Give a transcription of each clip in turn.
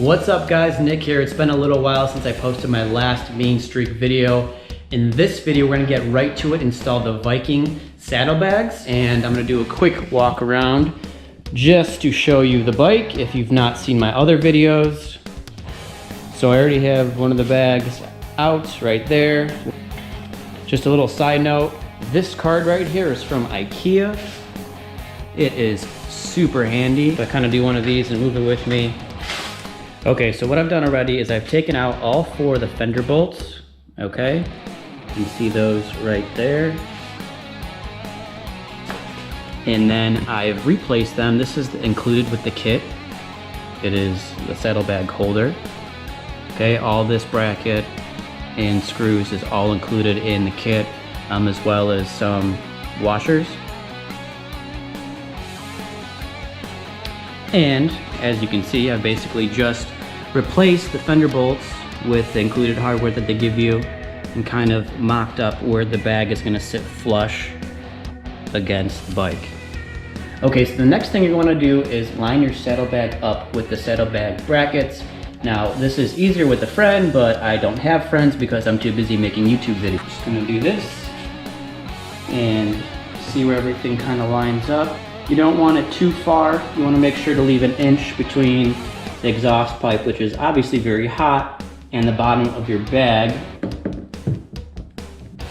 What's up guys, Nick here. It's been a little while since I posted my last Mean Streak video. In this video, we're gonna get right to it, install the Viking saddlebags, and I'm gonna do a quick walk around just to show you the bike if you've not seen my other videos. So I already have one of the bags out right there. Just a little side note, this card right here is from IKEA. It is super handy. So I kind of do one of these and move it with me. Okay, so what I've done already is I've taken out all 4 of the fender bolts, okay? You can see those right there. And then I've replaced them. This is included with the kit. It is the saddlebag holder. Okay, all this bracket and screws is all included in the kit, as well as some washers. And as you can see, I basically just replaced the fender bolts with the included hardware that they give you and kind of mocked up where the bag is going to sit flush against the bike. Okay, so the next thing you're going to do is line your saddlebag up with the saddlebag brackets. Now, this is easier with a friend, but I don't have friends because I'm too busy making YouTube videos. Just going to do this and see where everything kind of lines up. You don't want it too far. You want to make sure to leave 1 inch between the exhaust pipe, which is obviously very hot, and the bottom of your bag.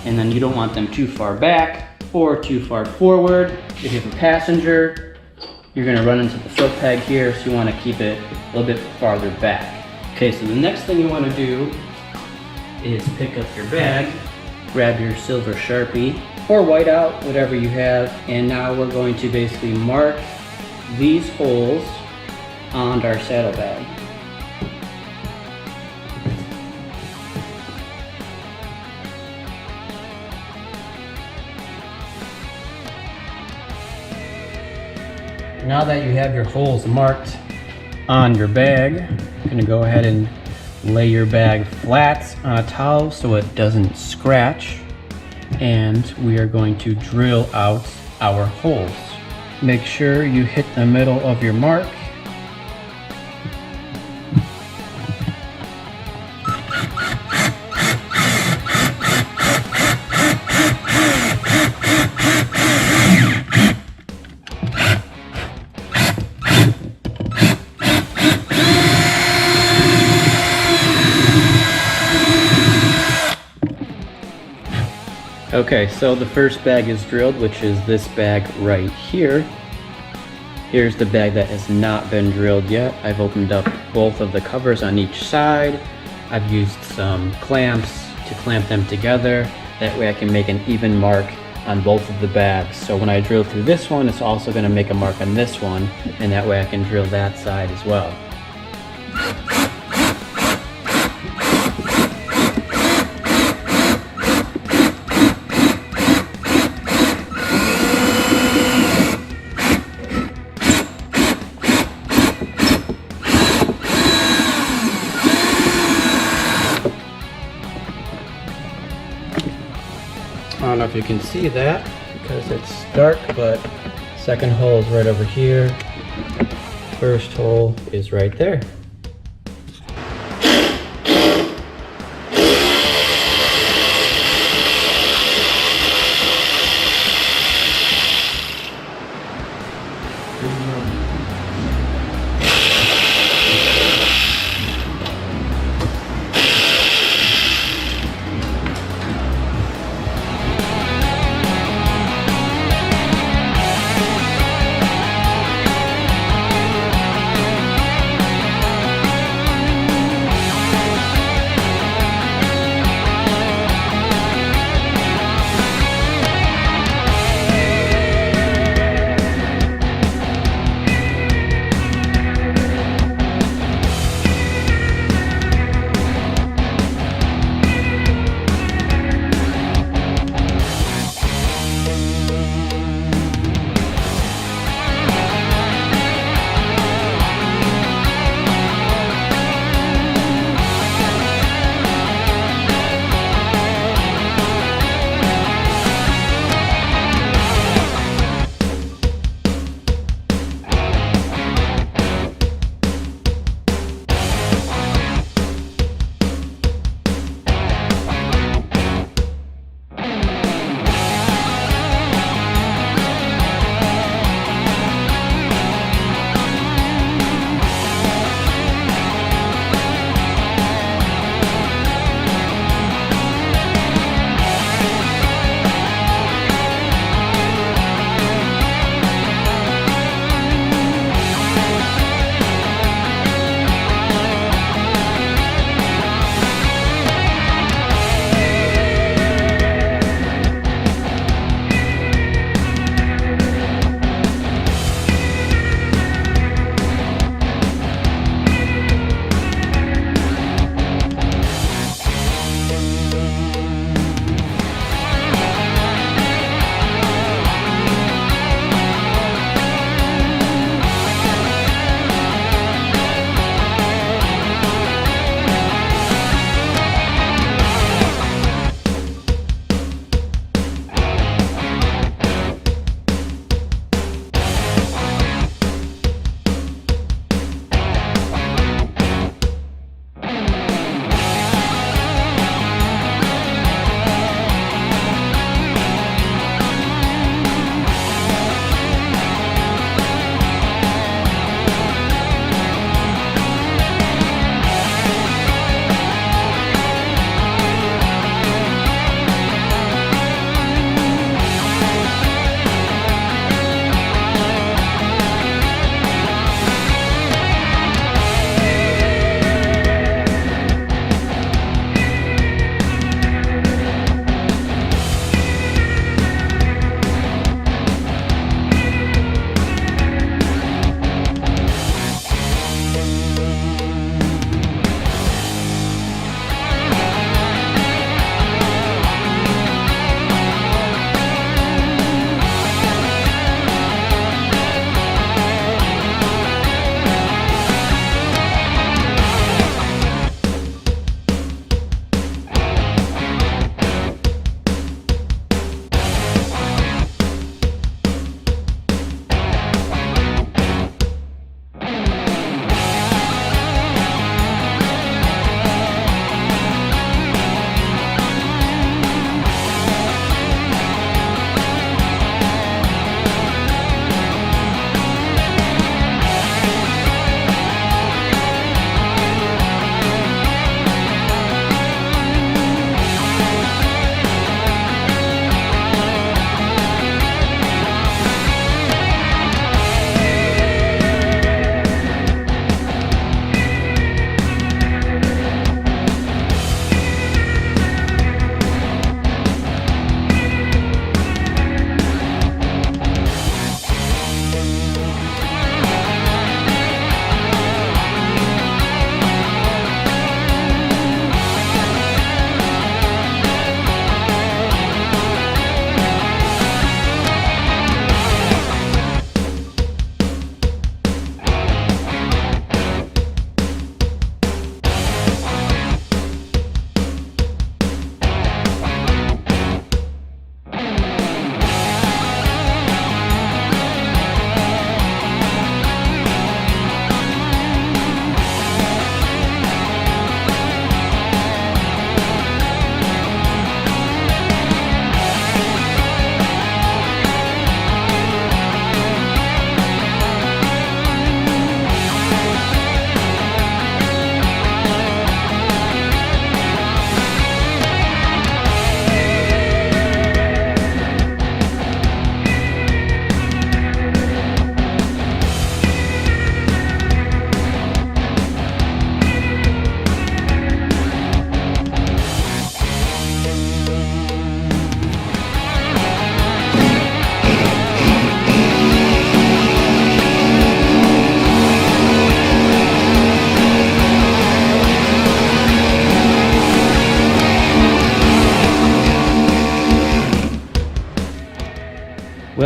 And then you don't want them too far back or too far forward. If you have a passenger, you're going to run into the foot peg here, so you want to keep it a little bit farther back. Okay, so the next thing you want to do is pick up your bag, grab your silver Sharpie or whiteout, whatever you have, and now we're going to basically mark these holes on our saddlebag. Now that you have your holes marked on your bag, you're going to go ahead and lay your bag flat on a towel so it doesn't scratch. And we are going to drill out our holes. Make sure you hit the middle of your mark. Okay, so the first bag is drilled, which is this bag right here. Here's the bag that has not been drilled yet. I've opened up both of the covers on each side. I've used some clamps to clamp them together. That way I can make an even mark on both of the bags. So when I drill through this one, it's also going to make a mark on this one, and that way I can drill that side as well. I don't know if you can see that because it's dark, but second hole is right over here. First hole is right there.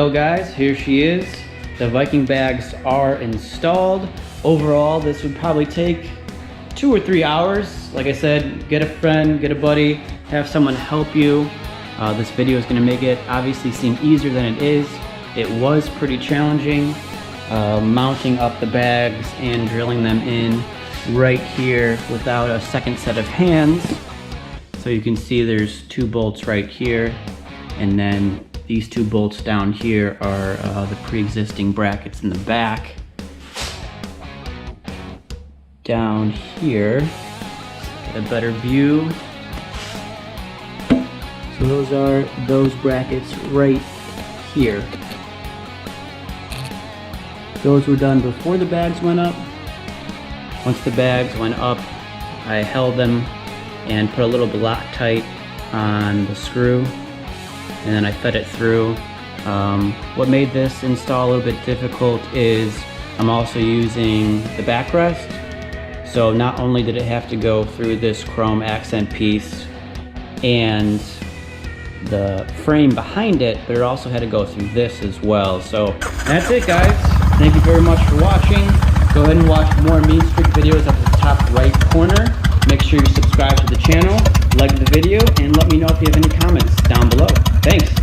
go, guys. Here she is. The Vikingbags are installed. Overall, this would probably take 2 or 3 hours. Like I said, get a friend, get a buddy, have someone help you. This video is going to make it obviously seem easier than it is. It was pretty challenging, mounting up the bags and drilling them in right here without a second set of hands. So you can see there's 2 bolts right here, and then these 2 bolts down here are the pre-existing brackets in the back. Down here, get a better view. So those are those brackets right here. Those were done before the bags went up. Once the bags went up, I held them and put a little Loctite on the screw, and then I fed it through. What made this install a little bit difficult is I'm also using the backrest. So not only did it have to go through this chrome accent piece and the frame behind it, but it also had to go through this as well. So that's it, guys. Thank you very much for watching. Go ahead and watch more Mean Streak videos at the top right corner. Make sure you subscribe to the channel, like the video, and let me know if you have any comments down below. Thanks.